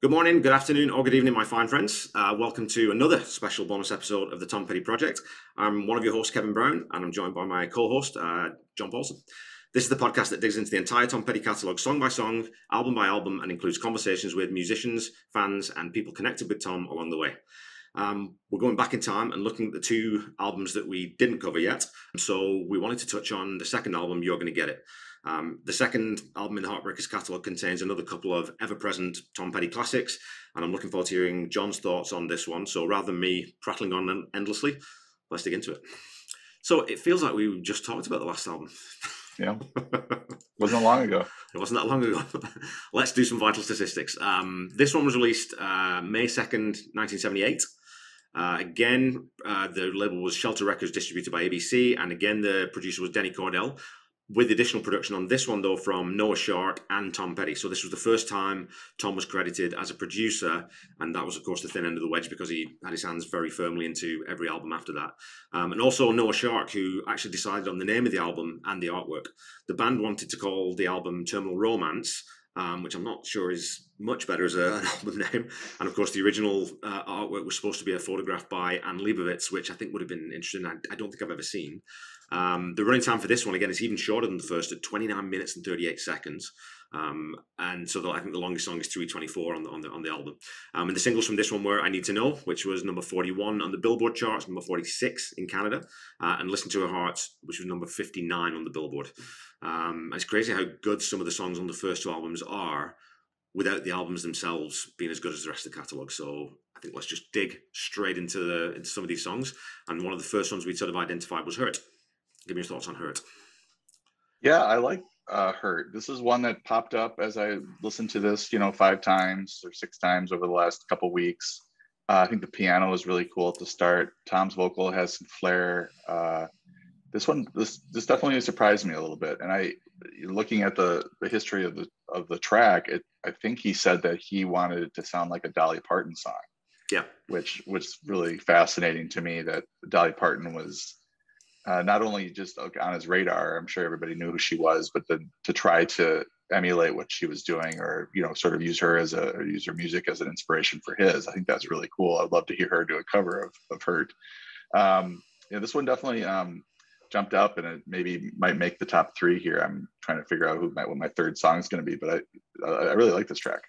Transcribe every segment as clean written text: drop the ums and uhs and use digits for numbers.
Good morning, good afternoon, or good evening, my fine friends. Welcome to another special bonus episode of the Tom Petty Project. I'm one of your hosts, Kevin Brown, and I'm joined by my co-host, John Paulsen. This is the podcast that digs into the entire Tom Petty catalogue, song by song, album by album, and includes conversations with musicians, fans, and people connected with Tom along the way. We're going back in time and looking at the two albums that we didn't cover yet. So we wanted to touch on the second album, You're Gonna Get It. The second album in the Heartbreakers catalogue contains another couple of ever-present Tom Petty classics, and I'm looking forward to hearing John's thoughts on this one. So rather than me prattling on endlessly, let's dig into it. So it feels like we just talked about the last album. Yeah, wasn't long ago. It wasn't that long ago. Let's do some vital statistics. This one was released May 2nd, 1978. Again, the label was Shelter Records, distributed by ABC, and again, the producer was Denny Cordell, with additional production on this one, though, from Noah Shark and Tom Petty. So this was the first time Tom was credited as a producer, and that was, of course, the thin end of the wedge because he had his hands very firmly into every album after that. And also Noah Shark, who actually decided on the name of the album and the artwork. The band wanted to call the album Terminal Romance, which I'm not sure is much better as an album name. And of course, the original artwork was supposed to be a photograph by Anne Leibovitz, which I think would have been interesting. I don't think I've ever seen. The running time for this one, again, is even shorter than the first at 29 minutes and 38 seconds. And so I think the longest song is 3:24 on the album. And the singles from this one were I Need to Know, which was number 41 on the Billboard charts, number 46 in Canada, and Listen to Her Heart, which was number 59 on the Billboard. It's crazy how good some of the songs on the first two albums are without the albums themselves being as good as the rest of the catalogue. So I think let's just dig straight into some of these songs. And one of the first ones we sort of identified was Hurt. Give me your thoughts on Hurt. Yeah, I like Hurt. This is one that popped up as I listened to this, 5 times or 6 times over the last couple of weeks. I think the piano was really cool at the start. Tom's vocal has some flair. This definitely surprised me a little bit. And looking at the history of the track, I think he said that he wanted it to sound like a Dolly Parton song. Yeah, which was really fascinating to me, that Dolly Parton was not only just on his radar, I'm sure everybody knew who she was, but then to try to emulate what she was doing, or sort of use her music as an inspiration for his. I think that's really cool. I'd love to hear her do a cover of Hurt. This one definitely jumped up, and it maybe might make the top 3 here. I'm trying to figure out what my third song is going to be, but I really like this track.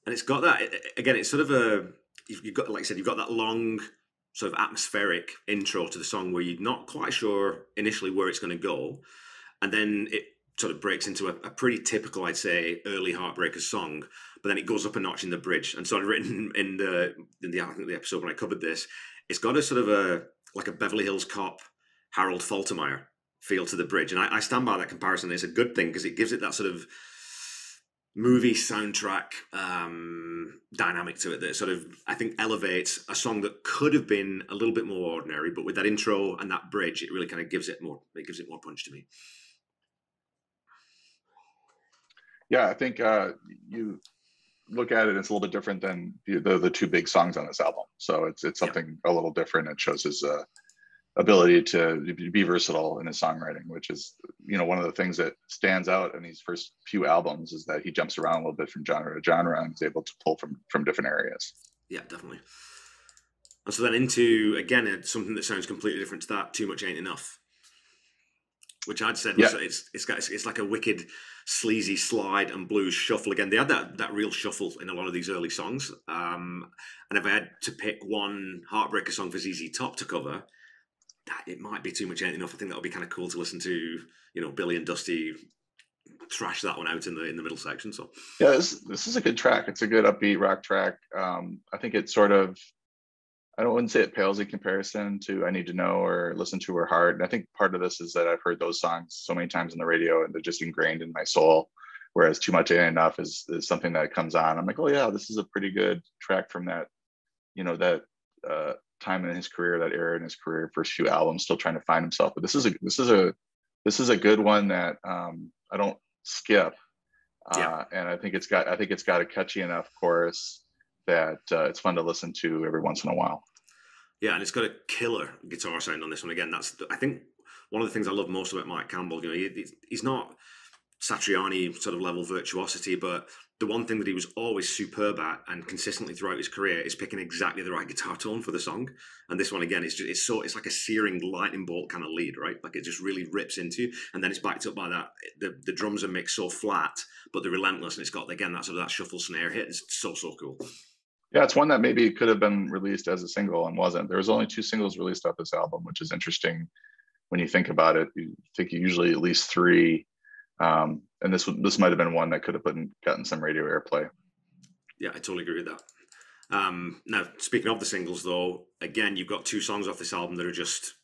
And it's got that again. It's sort of you've got, like I said, you've got that long sort of atmospheric intro to the song where you're not quite sure initially where it's going to go, and then it sort of breaks into a pretty typical, I'd say, early Heartbreakers song, but then it goes up a notch in the bridge. And sort of written in the episode when I covered this, it's got a sort of a Beverly Hills Cop, Harold Faltermeyer feel to the bridge, and I stand by that comparison. It's a good thing because it gives it that sort of movie soundtrack dynamic to it that sort of, I think, elevates a song that could have been a little bit more ordinary, but with that intro and that bridge, it really kind of gives it more punch to me. Yeah, I think you look at it, it's a little bit different than the 2 big songs on this album. So it's something a little different. It shows his ability to be versatile in his songwriting, which is, one of the things that stands out in these first few albums is that he jumps around a little bit from genre to genre and is able to pull from different areas. Yeah, definitely. And so then into, again, something that sounds completely different to that, Too Much Ain't Enough, which I'd said was, it's like a wicked, sleazy slide and blues shuffle. Again, they had that real shuffle in a lot of these early songs. And if I had to pick one Heartbreaker song for ZZ Top to cover, it might be Too Much Ain't Enough. I think that would be kind of cool to listen to, Billy and Dusty thrash that one out in the middle section. So yeah, this is a good track. It's a good upbeat rock track. I think it's sort of, I wouldn't say it pales in comparison to I Need to Know or Listen to Her Heart. And I think part of this is that I've heard those songs so many times on the radio and they're just ingrained in my soul. Whereas Too Much Ain't Enough is something that comes on. I'm like, oh yeah, this is a pretty good track from that, that time in his career, that era in his career, first few albums, still trying to find himself. But this is a good one that I don't skip. And I think it's got a catchy enough chorus that it's fun to listen to every once in a while. Yeah, and it's got a killer guitar sound on this one. Again, that's, I think, one of the things I love most about Mike Campbell. He's not Satriani sort of level virtuosity, but the one thing that he was always superb at and consistently throughout his career is picking exactly the right guitar tone for the song. And this one again, it's like a searing lightning bolt kind of lead, right? Like it just really rips into you, and then it's backed up by that. The drums are mixed so flat, but they're relentless, and it's got again that sort of that shuffle snare hit. It's so cool. Yeah, it's one that maybe could have been released as a single and wasn't. There was only 2 singles released off this album, which is interesting when you think about it. You think usually at least 3. And this might have been one that could have gotten some radio airplay. Yeah, I totally agree with that. Now, speaking of the singles, though, again, you've got 2 songs off this album that are just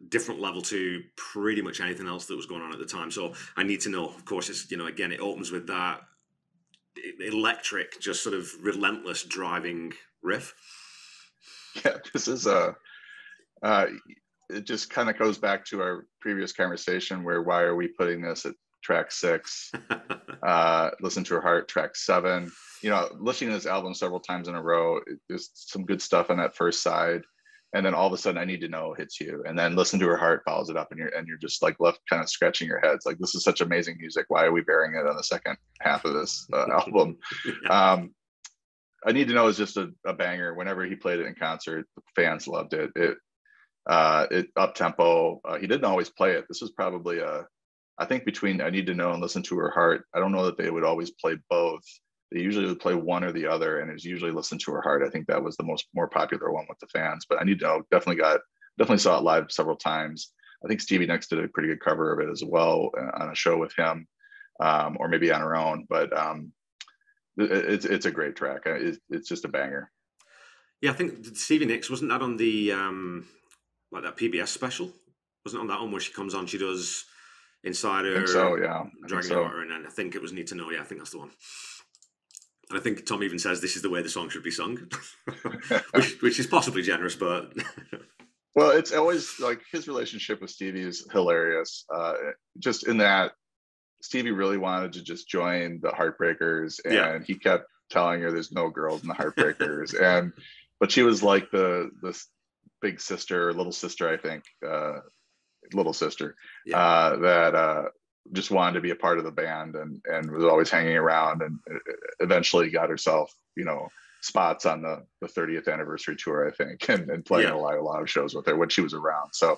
different level to pretty much anything else that was going on at the time. So I Need to Know, of course, it's, again, it opens with that electric, just sort of relentless driving riff. Yeah, this is it just kind of goes back to our previous conversation where why are we putting this at track 6? Listen to Her Heart, track 7. Listening to this album several times in a row, there's some good stuff on that first side, and then all of a sudden I Need to Know hits you, and then Listen to Her Heart follows it up, and you're just like left kind of scratching your heads like, this is such amazing music, why are we bearing it on the second half of this album? Yeah. I Need to Know is just a banger. Whenever he played it in concert, the fans loved it. It up tempo. He didn't always play it. This was probably I think between I Need to Know and Listen to Her Heart, I don't know that they would always play both. They usually would play one or the other, and it was usually Listen to Her Heart. I think that was the more popular one with the fans. But I Need to Know definitely saw it live several times. I think Stevie Nicks did a pretty good cover of it as well on a show with him, or maybe on her own. But it's a great track. It's just a banger. Yeah, I think Stevie Nicks, wasn't that on the like that PBS special? Wasn't it on that one where she comes on, she does Inside Her, I think so, yeah. Dragging Your Water, and then I think it was Need to Know. Yeah, I think that's the one. And I think Tom even says this is the way the song should be sung, which is possibly generous, but well, it's always like his relationship with Stevie is hilarious. Just in that Stevie really wanted to just join the Heartbreakers, and he kept telling her there's no girls in the Heartbreakers, but she was like the big sister, little sister, I think, little sister, that just wanted to be a part of the band and was always hanging around, and eventually got herself, spots on the 30th anniversary tour, I think, and playing a lot of shows with her when she was around. So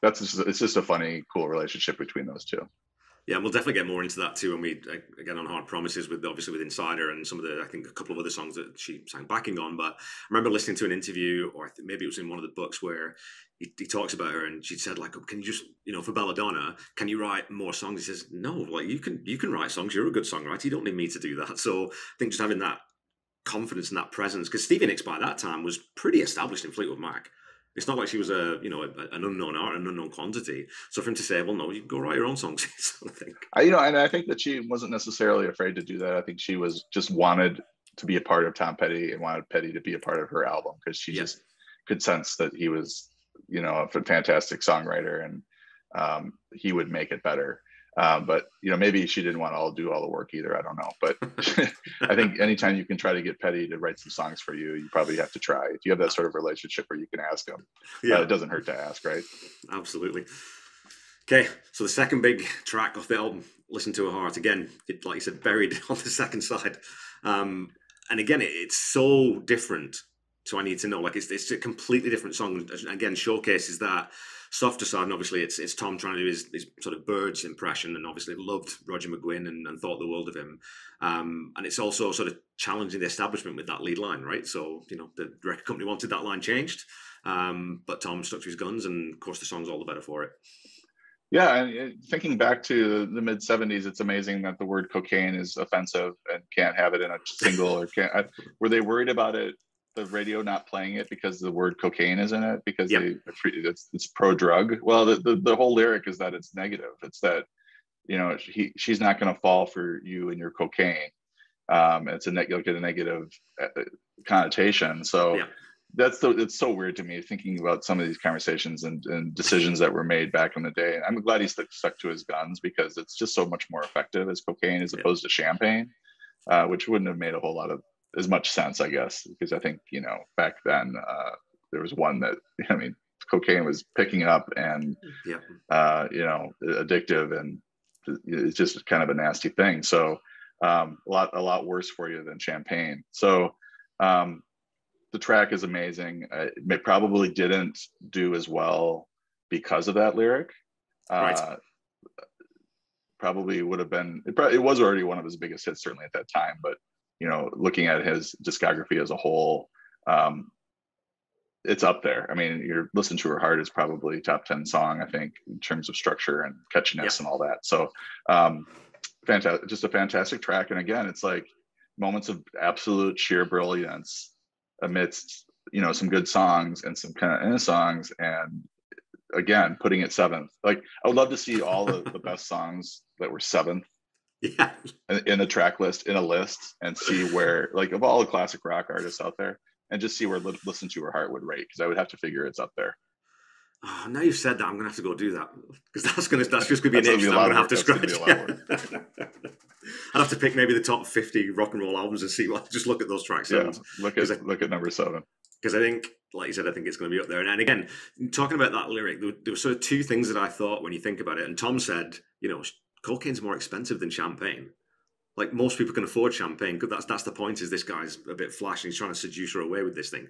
it's just a funny, cool relationship between those 2. Yeah, and we'll definitely get more into that too when we again on Hard Promises with Insider and some of the, I think, a couple of other songs that she sang backing on. But I remember listening to an interview, or maybe it was in one of the books, where he talks about her, and she said like, "Can you just, for Belladonna, can you write more songs?" He says, "No, like you can write songs. You're a good songwriter. You don't need me to do that." So I think just having that confidence and that presence, because Stevie Nicks by that time was pretty established in Fleetwood Mac. It's not like she was an unknown art, an unknown quantity. So for him to say, well, no, you can go write your own songs, I think. And I think that she wasn't necessarily afraid to do that. I think she was just wanted to be a part of Tom Petty and wanted Petty to be a part of her album, because she just could sense that he was, a fantastic songwriter, and he would make it better. But maybe she didn't want to do all the work either. I don't know, but I think anytime you can try to get Petty to write some songs for you, you probably have to try. If you have that sort of relationship where you can ask him, it doesn't hurt to ask, right? Absolutely. Okay, so the second big track off the album, Listen to Her Heart, again, like you said, buried on the second side, and again, it's so different. So I Need to Know, like it's a completely different song. Again, showcases that softer side, and obviously it's Tom trying to do his sort of Birds impression, and obviously loved Roger McGuinn and thought the world of him. And it's also sort of challenging the establishment with that lead line, right? So, the record company wanted that line changed, but Tom stuck to his guns, and of course the song's all the better for it. Yeah, and thinking back to the mid 70s, it's amazing that the word cocaine is offensive and can't have it in a single, or were they worried about it, the radio not playing it because the word cocaine is in it, because it's pro drug? Well, the whole lyric is that it's negative. It's that, she's not going to fall for you and your cocaine. It's a negative connotation. So it's so weird to me thinking about some of these conversations and decisions that were made back in the day. And I'm glad he stuck to his guns, because it's just so much more effective as cocaine as opposed to champagne, which wouldn't have made a whole lot of as much sense, I guess, because I think, back then there was one that, cocaine was picking up and, addictive, and it's just kind of a nasty thing. So a lot worse for you than Champagne. So the track is amazing. It probably didn't do as well because of that lyric. Right. Probably would have been, it was already one of his biggest hits, certainly at that time, but looking at his discography as a whole, it's up there. I mean, your Listen to Her Heart is probably top 10 song, I think, in terms of structure and catchiness and all that. So fantastic, just a fantastic track. And again, it's like moments of absolute sheer brilliance amidst, some good songs and some kind of songs. And again, putting it seventh. Like, I would love to see all the best songs that were seventh in the track list, in a list, and see where, like, of all the classic rock artists out there, and just see where Listen to Her Heart would rate, because I would have to figure it's up there. Oh, now you've said that, I'm gonna have to go do that, because that's just gonna be an itch that I'm gonna have to scratch. I'd have to pick maybe the top 50 rock and roll albums and see just look at those tracks. Yeah, look at number 7. Because I think, like you said, I think it's going to be up there. And again, talking about that lyric, there were sort of two things that I thought when you think about it. And Tom said, cocaine's more expensive than champagne. Like, most people can afford champagne. That's the point, is this guy's a bit flashy. He's trying to seduce her away with this thing.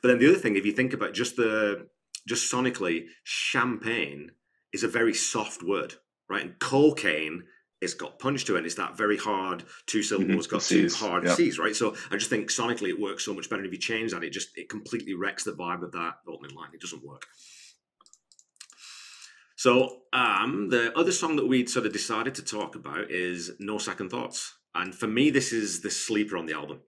But then the other thing, if you think about just sonically, champagne is a very soft word, right? And cocaine, it's got punch to it. And it's that very hard 2 syllables, got two hard C's, right? So I just think sonically it works so much better. And if you change that, it completely wrecks the vibe of that opening line. It doesn't work. So the other song that we'd sort of decided to talk about is No Second Thoughts. And for me, this is the sleeper on the album.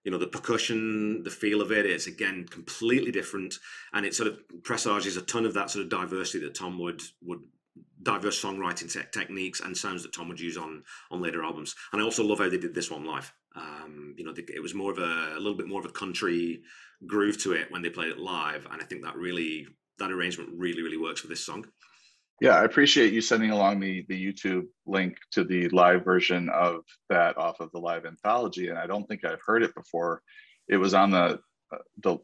The percussion, the feel of it, it's, again, completely different. And it sort of presages a ton of that sort of diversity that Tom would diverse songwriting techniques and sounds that Tom would use on later albums. And I also love how they did this one live. It was more of a little bit more of a country groove to it when they played it live. And I think that arrangement really, really works for this song. Yeah, I appreciate you sending along the YouTube link to the live version of that off of the live anthology. And I don't think I've heard it before. It was on the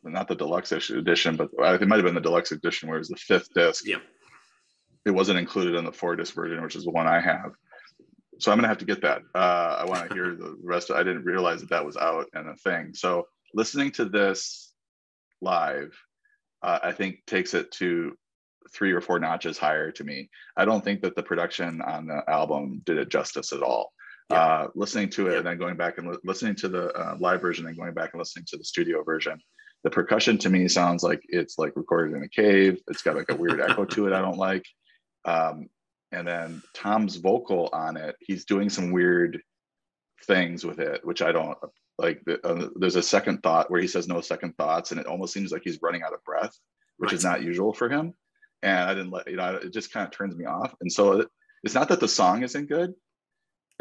not the deluxe edition, but it might have been the deluxe edition, where it was the 5th disc. Yeah. It wasn't included in the 4-disc version, which is the one I have. So I'm going to have to get that. I want to hear the rest. I didn't realize that was out and a thing. So listening to this live, I think takes it to 3 or 4 notches higher to me. I don't think that the production on the album did it justice at all. Yeah. Listening to it and then going back and listening to the live version and going back and listening to the studio version, the percussion to me sounds like it's like recorded in a cave. It's got like a weird echo to it I don't like. And then Tom's vocal on it, he's doing some weird things with it, which I don't like. There's a second thought where he says no second thoughts, and it almost seems like he's running out of breath, which is not usual for him. And I didn't it just kind of turns me off. And so it's not that the song isn't good.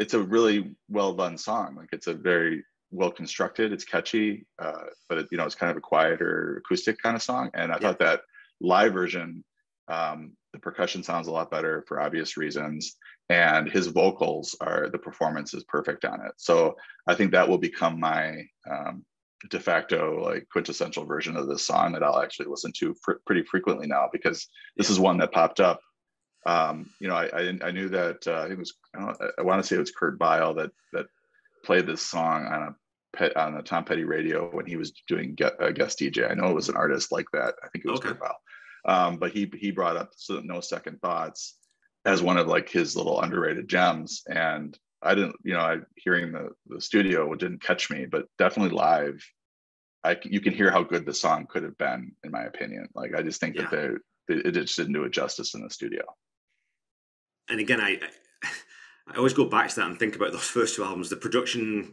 It's a really well done song. Like, it's a very well constructed, it's catchy, but it's kind of a quieter acoustic kind of song. And I thought that live version, the percussion sounds a lot better for obvious reasons, and his vocals the performance is perfect on it. So I think that will become my de facto, like, quintessential version of this song that I'll actually listen to pretty frequently now, because this is one that popped up. I knew that I think it was, I want to say it was Kurt Vile that played this song on the Tom Petty radio when he was doing a guest DJ. I know it was an artist like that. I think it was Kurt Vile. But he brought up No Second Thoughts as one of, like, his little underrated gems. And I didn't, hearing the studio didn't catch me, but definitely live, you can hear how good the song could have been, in my opinion. Like, I just think that it just didn't do it justice in the studio. And again, I always go back to that and think about those first 2 albums. The production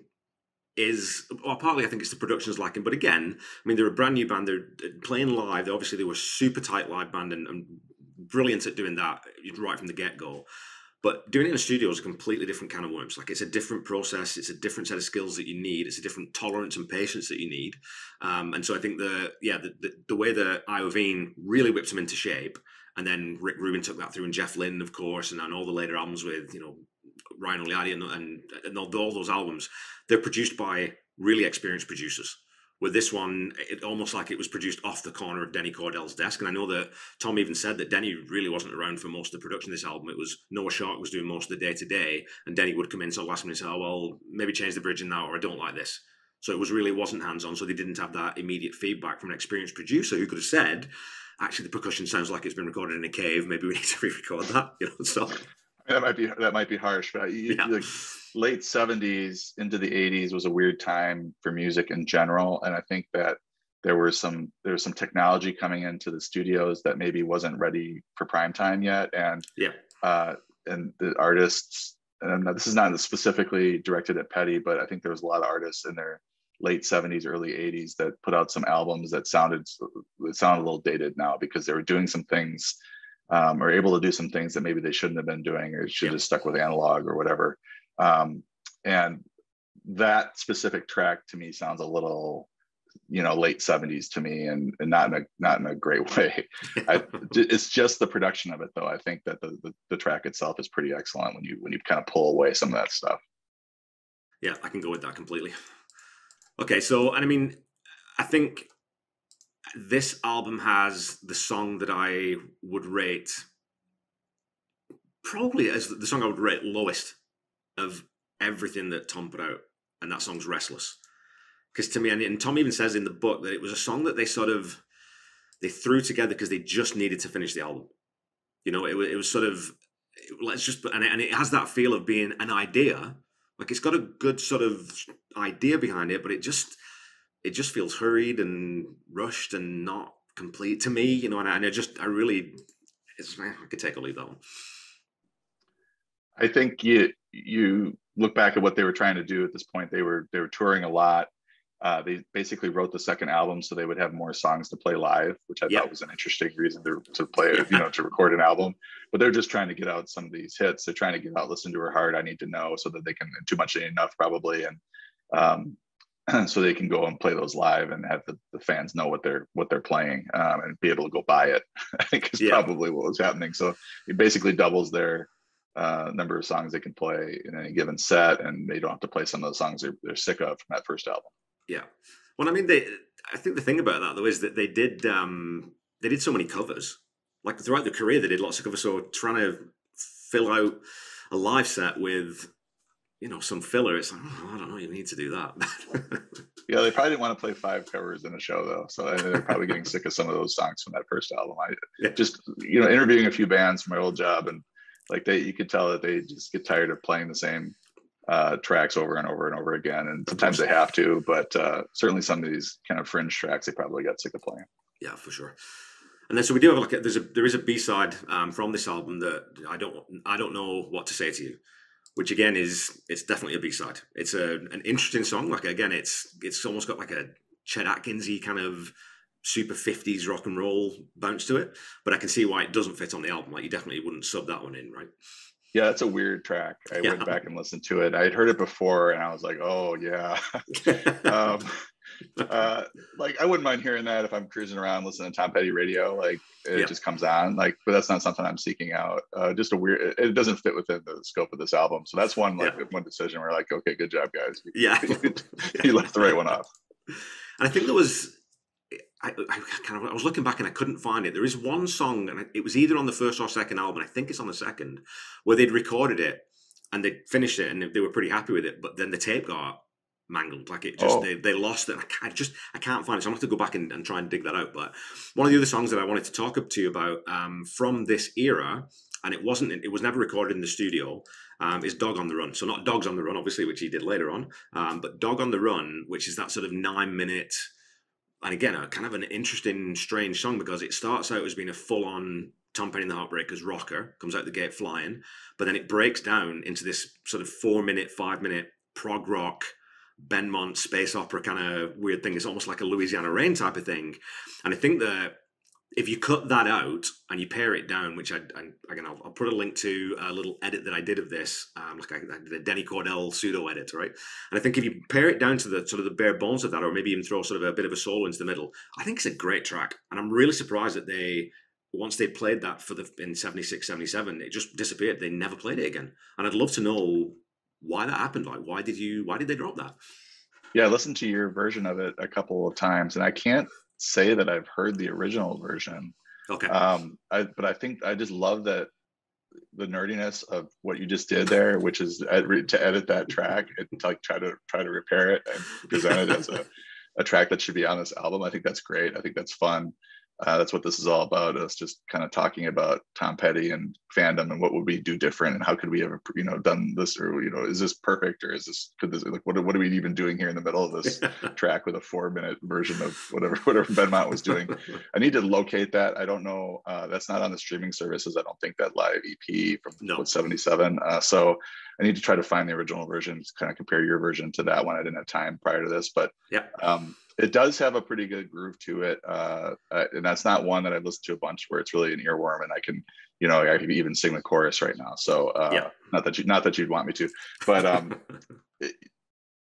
partly I think it's the production's lacking, but again, I mean, they're a brand new band. They're playing live. Obviously, they were super tight live band and brilliant at doing that right from the get-go. But doing it in a studio is a completely different kind of worms. Like, it's a different process. It's a different set of skills that you need. It's a different tolerance and patience that you need. And so I think the way that Iovine really whips them into shape, and then Rick Rubin took that through, and Jeff Lynne, of course, and then all the later albums with, Ryan Oliadi and all those albums, they're produced by really experienced producers, With this one, it almost like it was produced off the corner of Denny Cordell's desk. And I know that Tom even said that Denny really wasn't around for most of the production of this album. It was Noah Shark was doing most of the day-to-day, and Denny would come in so last minute and say, oh, well, maybe change the bridging now, or I don't like this. So it wasn't hands-on, so they didn't have that immediate feedback from an experienced producer who could have said, actually, the percussion sounds like it's been recorded in a cave. Maybe we need to re-record that. So that might be harsh, but the late 70s into the 80s was a weird time for music in general, and I think that there was some technology coming into the studios that maybe wasn't ready for prime time yet, and the artists, and this is not specifically directed at Petty, but I think there was a lot of artists in their late 70s, early 80s that put out some albums that sounded a little dated now, because they were doing some things, or able to do some things that maybe they shouldn't have been doing, or should have stuck with analog or whatever. And that specific track to me sounds a little, late 70s to me, and not in a great way. It's just the production of it, though. I think that the track itself is pretty excellent when you kind of pull away some of that stuff. Yeah, I can go with that completely. Okay, so, and I mean, I think this album has the song that I would rate probably as the song I would rate lowest of everything that Tom put out, and that song's Restless. Because to me, and Tom even says in the book that it was a song that they threw together because they just needed to finish the album. It was sort of, let's just, and it has that feel of being an idea. Like, it's got a good sort of idea behind it, but it just feels hurried and rushed and not complete to me, and I could take or leave that one. I think you look back at what they were trying to do at this point. They were touring a lot. They basically wrote the second album so they would have more songs to play live, which I thought was an interesting reason to play, to record an album. But they're just trying to get out some of these hits. They're trying to get out Listen to Her Heart, I Need to Know, so that they can, Too Much Ain't Enough probably, and so they can go and play those live and have the fans know what they're playing, and be able to go buy it. I think is probably what was happening. So it basically doubles their number of songs they can play in any given set, and they don't have to play some of the songs they're sick of from that first album. Yeah. Well, I mean, I think the thing about that, though, is that they did so many covers. Like, throughout their career, they did lots of covers. So trying to fill out a live set with, some filler, it's like, I don't know, you need to do that. Yeah, they probably didn't want to play 5 covers in a show, though. So they're probably getting sick of some of those songs from that first album. Just, interviewing a few bands from my old job, and you could tell that they just get tired of playing the same tracks over and over and over again, and sometimes they have to, but certainly some of these kind of fringe tracks they probably got sick of playing. Yeah, for sure. And then so we do have a look at there is a B-side from this album that I don't know what to say to you, which again it's definitely a B-side. It's an interesting song. Like, again, it's almost got like a Chet Atkinsy kind of super 50s rock and roll bounce to it, but I can see why it doesn't fit on the album. Like, you definitely wouldn't sub that one in, right? Yeah, it's a weird track. I went back and listened to it. I had heard it before, and I was like, oh, yeah. I wouldn't mind hearing that if I'm cruising around listening to Tom Petty radio. It just comes on. But that's not something I'm seeking out. Just a weird. It doesn't fit within the scope of this album. So that's one decision where okay, good job, guys. You left the right one off. And I think there was. I was looking back and I couldn't find it. There is one song, and it was either on the first or second album. I think it's on the second, where they'd recorded it and they finished it and they were pretty happy with it. But then the tape got mangled. Like, it just they lost it. I can't find it. So I'm gonna have to go back and try and dig that out. But one of the other songs that I wanted to talk to you about from this era, and it was never recorded in the studio, is Dog on the Run. So not Dogs on the Run, obviously, which he did later on, but Dog on the Run, which is that sort of 9-minute. And again, a kind of an interesting, strange song, because it starts out as being a full-on Tom Petty and the Heartbreakers rocker, comes out the gate flying, but then it breaks down into this sort of 4-minute, 5-minute prog rock, Benmont space opera kind of weird thing. It's almost like a Louisiana Rain type of thing. And I think that if you cut that out and you pare it down, which I'll put a link to a little edit that I did of this, I did a Denny Cordell pseudo edit, right? And I think if you pare it down to the sort of the bare bones of that, or maybe even throw sort of a bit of a solo into the middle, I think it's a great track. And I'm really surprised that once they played that in 76, 77, it just disappeared. They never played it again. And I'd love to know why that happened. Like, why did they drop that? Yeah, I listened to your version of it a couple of times, and I can't say that I've heard the original version. Okay. But I think I just love that the nerdiness of what you just did there, which is to edit that track and to like try to repair it and present it as a track that should be on this album. I think that's great. I think that's fun. That's what this is all about. Us just kind of talking about Tom Petty and fandom and what would we do different and how could we ever, done this, or is this perfect, or is this, could this, like, what are we even doing here in the middle of this track with a 4-minute version of whatever Benmont was doing. I need to locate that. I don't know. That's not on the streaming services. I don't think that live EP from 77. So I need to try to find the original version, kind of compare your version to that one. I didn't have time prior to this, but yeah. It does have a pretty good groove to it, and that's not one that I've listened to a bunch where it's really an earworm, and I can even sing the chorus right now. So not that you'd want me to, but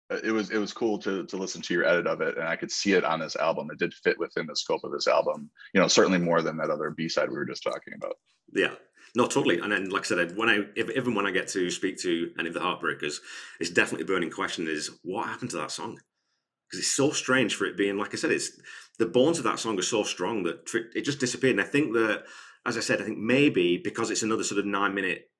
it was cool to listen to your edit of it, and I could see it on this album. It did fit within the scope of this album, certainly more than that other B-side we were just talking about. Yeah. No, totally. And then, like I said, even when I get to speak to any of the Heartbreakers, it's definitely a burning question: is what happened to that song? Because it's so strange for it being, like I said, it's the bones of that song are so strong that it just disappeared. And I think that, as I said, I think maybe because it's another sort of 9-minute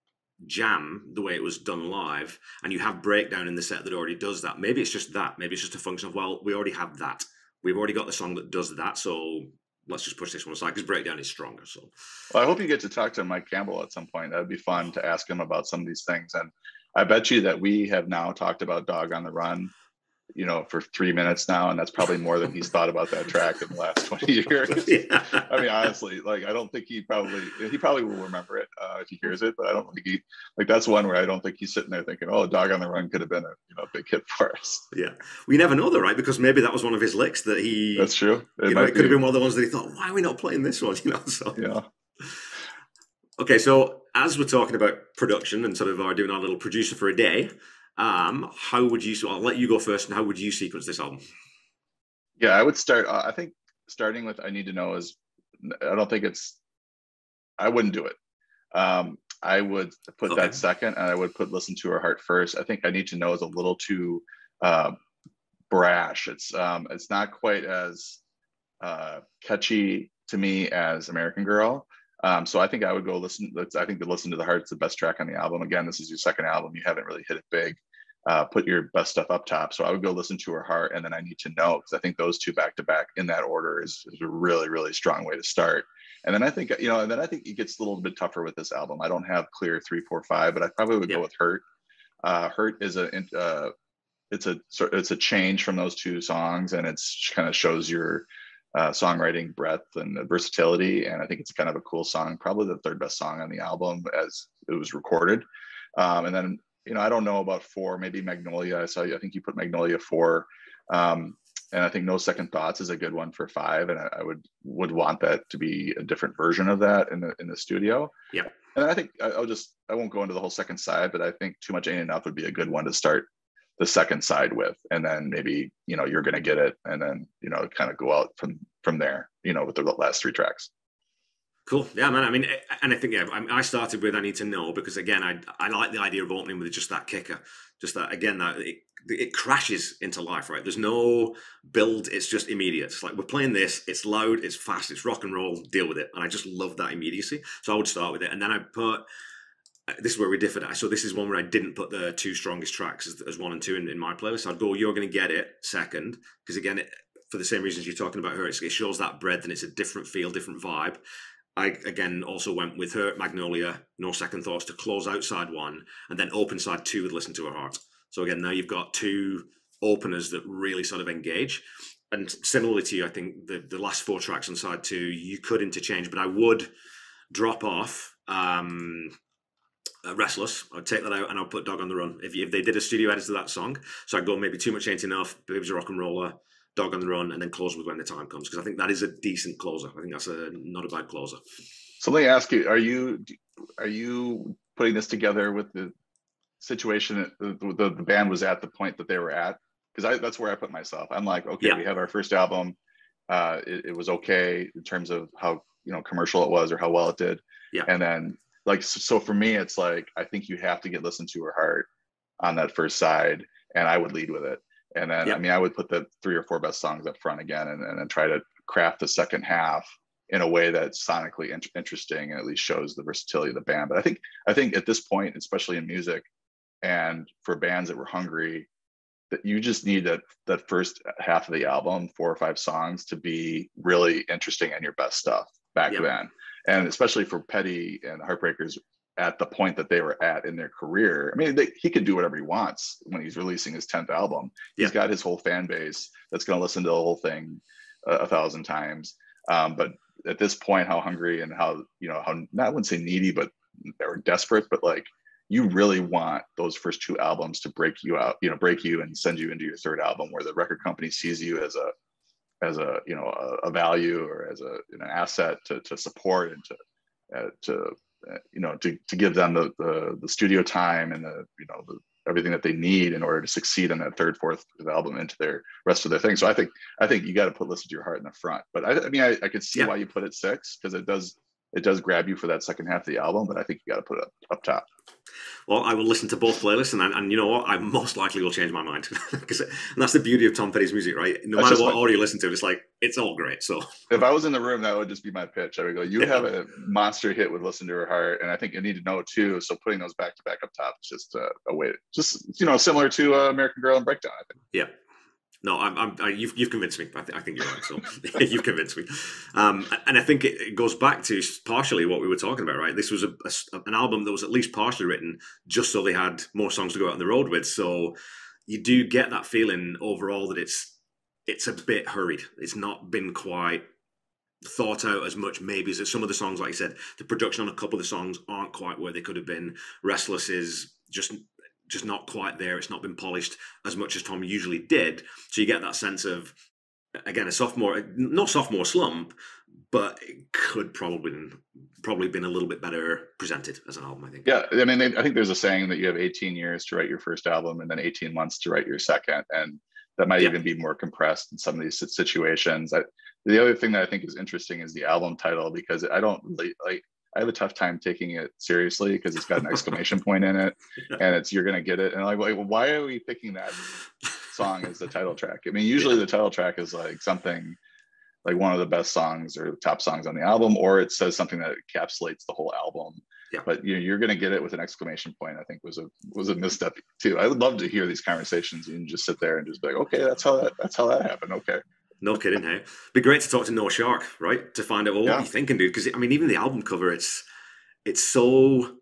jam, the way it was done live, and you have breakdown in the set that already does that. Maybe it's just that. Maybe it's just a function of, well, we already have that. We've already got the song that does that, so let's just push this one aside because breakdown is stronger. So, well, I hope you get to talk to Mike Campbell at some point. That'd be fun to ask him about some of these things. And I bet you that we have now talked about Dog on the Run for 3 minutes now, and that's probably more than he's thought about that track in the last 20 years. Yeah. I mean, honestly, like, I don't think he probably will remember it if he hears it, but I don't think that's one where I don't think he's sitting there thinking, oh, Dog on the Run could have been a big hit for us. Yeah, we never know though, right? Because maybe that was one of his licks that he. That's true. It could have been one of the ones that he thought, why are we not playing this one? So yeah. Okay, so as we're talking about production and sort of doing our little producer for a day, how would you? So I'll let you go first. And how would you sequence this album? Yeah, I would start. I think starting with "I Need to Know" is. I don't think it's. I wouldn't do it. I would put that second, and I would put "Listen to Her Heart" first. I think "I Need to Know" is a little too brash. It's not quite as catchy to me as "American Girl." So I think I would go listen. I think the "Listen to the Heart" is the best track on the album. Again, this is your second album. You haven't really hit it big. Put your best stuff up top. So I would go "Listen to Her Heart" and then "I Need to Know," because I think those two back to back in that order is a really, really strong way to start. And then I think, it gets a little bit tougher with this album. I don't have clear 3, 4, 5, but I probably would go with "Hurt." "Hurt" is it's a change from those two songs, and it's kind of shows your songwriting breadth and versatility. And I think it's kind of a cool song, probably the third best song on the album as it was recorded. And then, I don't know about 4, maybe "Magnolia." I think you put "Magnolia" 4. And I think "No Second Thoughts" is a good one for 5. And I would want that to be a different version of that in the studio. Yeah. And then I think I won't go into the whole second side, but I think "Too Much Ain't Enough" would be a good one to start the second side with, and then maybe "You're Gonna Get It," and then kind of go out from there, with the last 3 tracks. Cool. Yeah, man. I mean, and I think I started with "I Need to Know" because again, I like the idea of opening with just that kicker, just that again that it crashes into life, right? There's no build; it's just immediate. It's like we're playing this. It's loud. It's fast. It's rock and roll. Deal with it. And I just love that immediacy. So I would start with it, and then I put. This is where we differed. So this is one where I didn't put the 2 strongest tracks as 1 and 2 in my playlist. I'd go "You're Gonna Get It" second, because again, for the same reasons you're talking about her, it shows that breadth and it's a different feel, different vibe. I again also went with "Hurt," "Magnolia," "No Second Thoughts" to close out side 1, and then open side 2 with "Listen to Her Heart." So again, now you've got 2 openers that really sort of engage. And similarly to you, I think the last 4 tracks on side 2 you could interchange, but I would drop off "Restless." I'd take that out and I'll put "Dog on the Run." If they did a studio edit to that song, so I'd go maybe "Too Much Ain't Enough," "Baby's a Rock and Roller," "Dog on the Run," and then close with "When the Time Comes," because I think that is a decent closer. I think that's not a bad closer. So let me ask you: Are you putting this together with the situation that the band was at the point that they were at? Because that's where I put myself. I'm like, okay, we have our first album. It was okay in terms of how commercial it was or how well it did. Yeah. And then so for me, it's like I think you have to get "Listen to Her Heart" on that first side, and I would lead with it. And then, I Yep. mean, I would put the 3 or 4 best songs up front again, and then try to craft the second half in a way that's sonically interesting and at least shows the versatility of the band. But I think at this point, especially in music and for bands that were hungry, that you just need that first half of the album, 4 or 5 songs, to be really interesting and your best stuff back Yep. then. And especially for Petty and Heartbreakers at the point that they were at in their career. I mean, he can do whatever he wants when he's releasing his 10th album. He's Yep. got his whole fan base that's going to listen to the whole thing 1,000 times. But at this point, how hungry and how, how, not, I wouldn't say needy, but they were desperate, but like, you really want those first 2 albums to break you out, break you and send you into your third album, where the record company sees you as a value, or as an asset to support, and to give them the studio time and everything that they need in order to succeed on that third, fourth album into their rest of their thing. So I think you got to put "Listen to Your Heart" in the front. But I mean, I could see why you put it 6, because it does grab you for that second half of the album. But I think you got to put it up top. Well, I will listen to both playlists, and you know what? I most likely will change my mind, because that's the beauty of Tom Petty's music, right? No matter what order you listen to, it's all great. So if I was in the room, that would just be my pitch. I would go, you have a monster hit with "Listen to Her Heart," and I think you need to know it too. So putting those back to back up top is just a way, similar to American Girl and Breakdown, I think. Yeah. No, you've convinced me. I think you're right. So you've convinced me, and I think it goes back to partially what we were talking about. Right, this was an album that was at least partially written just so they had more songs to go out on the road with. So you do get that feeling overall that it's a bit hurried. It's not been quite thought out as much, maybe, as some of the songs. Like I said, the production on a couple of the songs aren't quite where they could have been. Restless is just not quite there. It's not been polished as much as Tom usually did. So you get that sense of, again, not sophomore slump, but it could probably been a little bit better presented as an album, I think. Yeah, I mean, I think there's a saying that you have 18 years to write your first album and then 18 months to write your second. And that might even be more compressed in some of these situations. The other thing that I think is interesting is the album title, because I don't really I have a tough time taking it seriously because it's got an exclamation point in it, and you're gonna get it. And I'm like, why are we picking that song as the title track? I mean, usually the title track is like something like one of the best songs or the top songs on the album, or it says something that encapsulates the whole album. Yeah. But you're gonna get it with an exclamation point. I think was a misstep too. I would love to hear these conversations. You can just sit there and just be like, okay, that's how that happened. Okay. No kidding, hey? Be great to talk to Noah Shark, right? To find out what you're thinking, dude. Because I mean, even the album cover, it's so.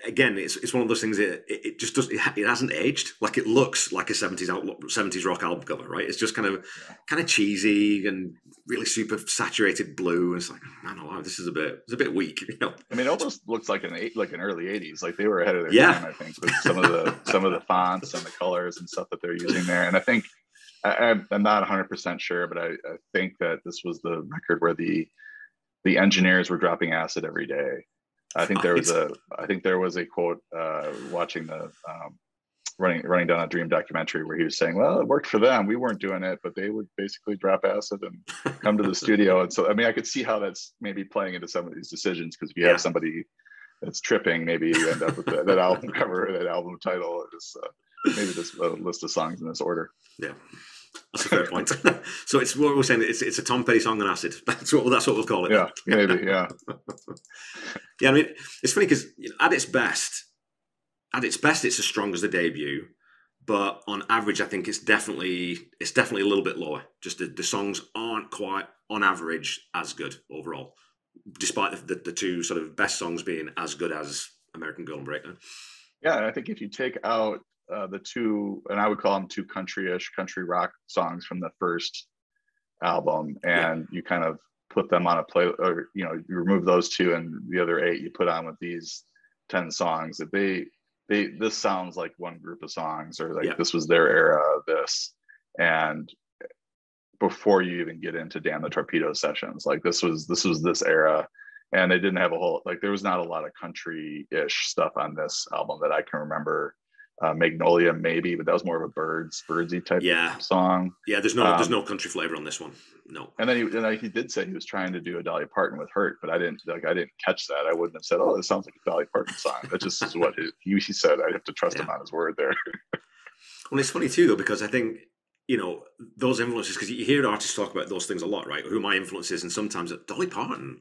Again, it's one of those things that it just does. It hasn't aged. Like, it looks like a 70s rock album cover, right? It's just kind of cheesy and really super saturated blue. And it's like, man, this is a bit weak. I mean, it almost looks like an early 80s. Like they were ahead of their time, I think, with some of the fonts and the colors and stuff that they're using there. And I think. I'm not 100% sure, but I think that this was the record where the engineers were dropping acid every day. I think there was a quote watching the running down a dream documentary where he was saying, well, it worked for them. We weren't doing it, but they would basically drop acid and come to the studio. And so, I mean, I could see how that's maybe playing into some of these decisions, because if you have somebody that's tripping, maybe you end up with that album cover, that album title, maybe just a list of songs in this order. Yeah. That's a fair point. So it's what we're saying. It's a Tom Petty song on acid. That's what we'll call it. Yeah, maybe. Yeah. Yeah. I mean, it's funny because at its best, it's as strong as the debut, but on average, I think it's definitely a little bit lower. Just the songs aren't quite on average as good overall, despite the two sort of best songs being as good as American Girl and Breakdown. Yeah, and I think if you take out the two, and I would call them two country rock songs from the first album, and you kind of put them on a play, or you remove those two, and the other 8 you put on with these 10 songs, that this sounds like one group of songs, or like this was their era of this. And before you even get into Damn the Torpedo Sessions, like this was this era, and they didn't have a whole, like there was not a lot of country-ish stuff on this album that I can remember. Magnolia maybe, but that was more of a birdsy type song. Yeah, there's no country flavor on this one. No. And then he did say he was trying to do a Dolly Parton with Hurt, but I didn't catch that. I wouldn't have said, oh, this sounds like a Dolly Parton song. That just is what he said. I'd have to trust him on his word there. Well, it's funny too, though, because I think, those influences, because you hear artists talk about those things a lot, right? Who my influences, and sometimes Dolly Parton,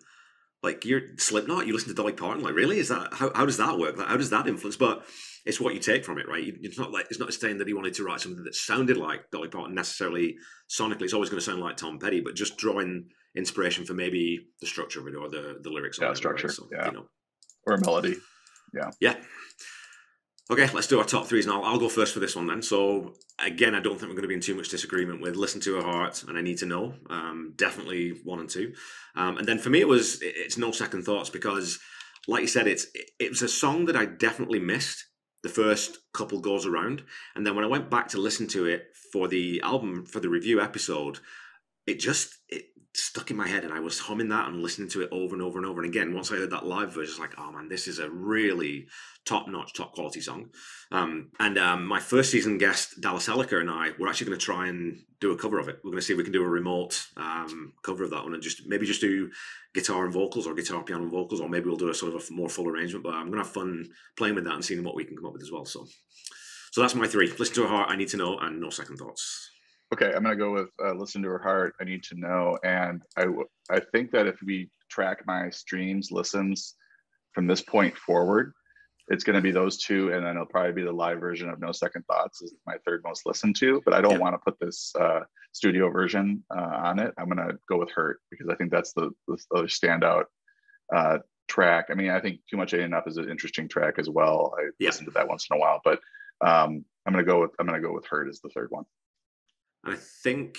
like you're Slipknot, you listen to Dolly Parton, like really? Is that how does that work? Like, how does that influence? But it's what you take from it, right? It's not saying that he wanted to write something that sounded like Dolly Parton necessarily sonically. It's always going to sound like Tom Petty, but just drawing inspiration for maybe the structure of it or the lyrics. Yeah, of it, structure. Right? So, yeah, or melody. Yeah. Yeah. Okay, let's do our top threes, and I'll go first for this one then. So again, I don't think we're going to be in too much disagreement with "Listen to Her Heart" and "I Need to Know." Definitely 1 and 2, and then for me it's No Second Thoughts, because, like you said, it was a song that I definitely missed the first couple goes around, and then when I went back to listen to it for the album for the review episode, it stuck in my head, and I was humming that and listening to it over and over and over. And again, once I heard that live version, it's like, oh man, this is a really top-notch, top-quality song. My first season guest, Dallas Elliker, and I, we're actually going to try and do a cover of it. We're going to see if we can do a remote cover of that one, and maybe just do guitar and vocals, or guitar, piano and vocals, or maybe we'll do a sort of a more full arrangement. But I'm going to have fun playing with that and seeing what we can come up with as well. So that's my three: Listen to Her Heart, I Need to Know, and No Second Thoughts. Okay, I'm going to go with Listen to Her Heart, I Need to Know. And I think that if we track my streams, listens from this point forward, it's going to be those two. And then it'll probably be the live version of No Second Thoughts is my third most listened to. But I don't want to put this studio version on it. I'm going to go with Hurt, because I think that's the other standout track. I mean, I think Too Much Ain't Enough is an interesting track as well. I listen to that once in a while. But I'm going to go with Hurt as the third one. I think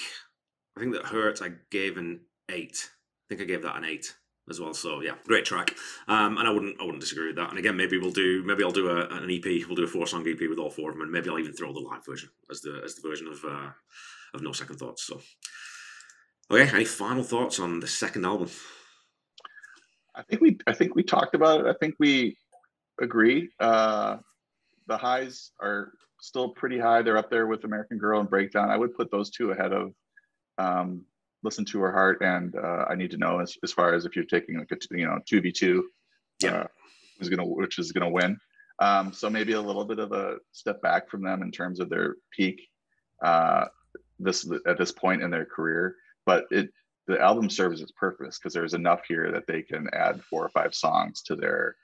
that Hurt I gave an 8. I think I gave that an 8 as well. So yeah, great track. And I wouldn't disagree with that. And again, maybe I'll do an EP. We'll do a 4-song EP with all 4 of them, and maybe I'll even throw the live version as the version of No Second Thoughts. So okay, any final thoughts on the second album? I think we talked about it. I think we agree. The highs are still pretty high. They're up there with American Girl and Breakdown. I would put those two ahead of Listen to Her Heart and I Need to Know, as far as if you're taking like a 2v2, which is gonna win. So maybe a little bit of a step back from them in terms of their peak at this point in their career. But the album serves its purpose, because there's enough here that they can add 4 or 5 songs to their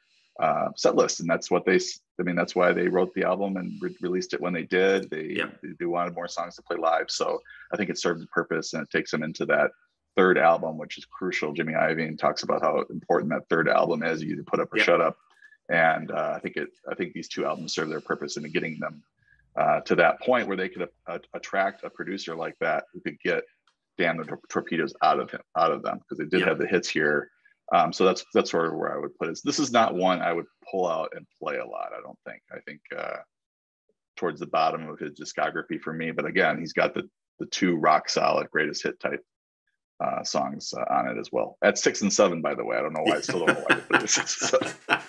set list, and that's why they wrote the album and released it when they did. They wanted more songs to play live, so I think it served the purpose, and it takes them into that third album, which is crucial. Jimmy Iovine talks about how important that third album is. You either put up or shut up, and I think these 2 albums serve their purpose in getting them to that point where they could attract a producer like that who could get Damn the Torpedoes out of them, because they did have the hits here. So that's sort of where I would put it. This is not one I would pull out and play a lot, I don't think. I think towards the bottom of his discography for me. But again, he's got the 2 rock solid greatest hit type songs on it as well. At 6 and 7, by the way. I don't know why. I still don't know why they put it at 6 and 7.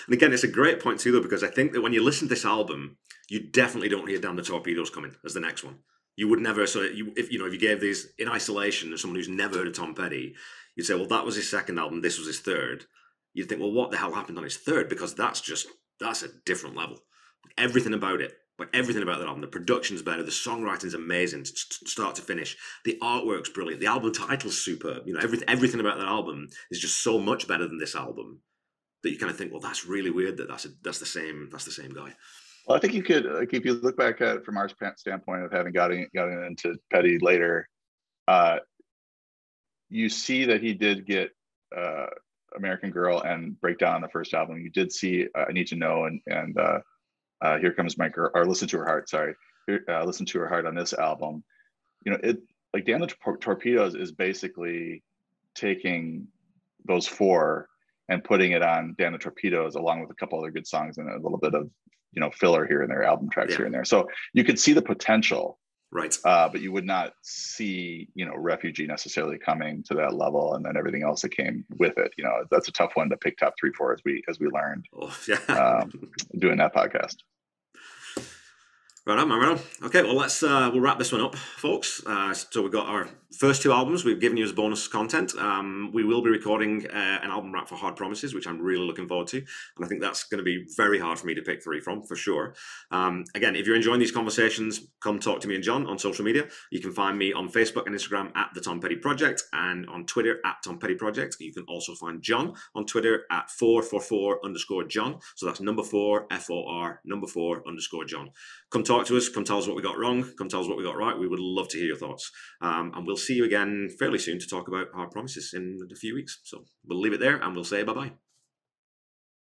And again, it's a great point too, though, because I think that when you listen to this album, you definitely don't hear Damn the Torpedoes coming as the next one. You would never. So if you gave these in isolation to someone who's never heard of Tom Petty, you'd say, well, that was his second album, this was his third. You'd think, well, what the hell happened on his third? Because that's a different level. Everything about it, everything about that album, the production's better, the songwriting's amazing, start to finish. The artwork's brilliant. The album title's superb. Everything about that album is just so much better than this album that you kind of think, well, that's really weird that's the same guy. Well, I think you could, like, if you look back at it from our standpoint of having gotten into Petty later, you see that he did get American Girl and Breakdown on the first album. You did see I Need to Know and Here Comes My Girl, or Listen to Her Heart. Sorry, Listen to Her Heart on this album. It like Damn the Torpedoes is basically taking those 4 and putting it on Damn the Torpedoes along with a couple other good songs and a little bit of filler here and there, album tracks here and there. So you could see the potential, right? But you would not see Refugee necessarily coming to that level, and then everything else that came with it. That's a tough one to pick top 3 for, as we learned doing that podcast. Right on, man. Okay, well, we'll wrap this one up, folks. So we've got our first two albums we've given you as bonus content. We will be recording an album wrap for Hard Promises, which I'm really looking forward to. And I think that's going to be very hard for me to pick three from, for sure. Again, if you're enjoying these conversations, come talk to me and John on social media. You can find me on Facebook and Instagram at The Tom Petty Project, and on Twitter at Tom Petty Project. You can also find John on Twitter at 444_John. So that's number 4, FOR, number 4_John. Come talk to us. Come tell us what we got wrong. Come tell us what we got right. We would love to hear your thoughts. And we'll see you again fairly soon to talk about Hard Promises in a few weeks. So we'll leave it there and we'll say bye-bye.